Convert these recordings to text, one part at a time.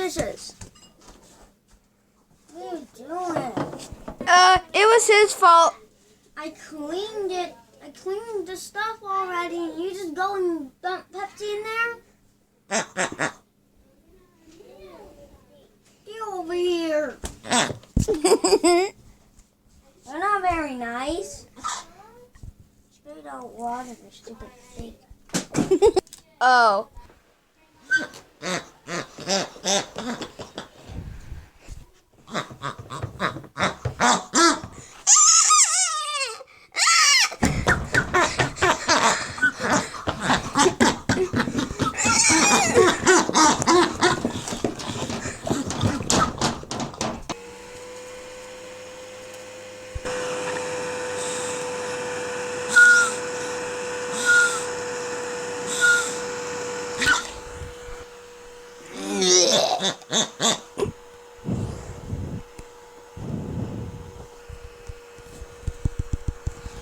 dishes. What are you doing? It was his fault. I cleaned it. I cleaned the stuff already, and you just go and dump Pepsi in there? Get over here. They're not very nice. Straight out water, you stupid fake. Oh.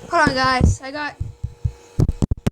Hold on, guys. I got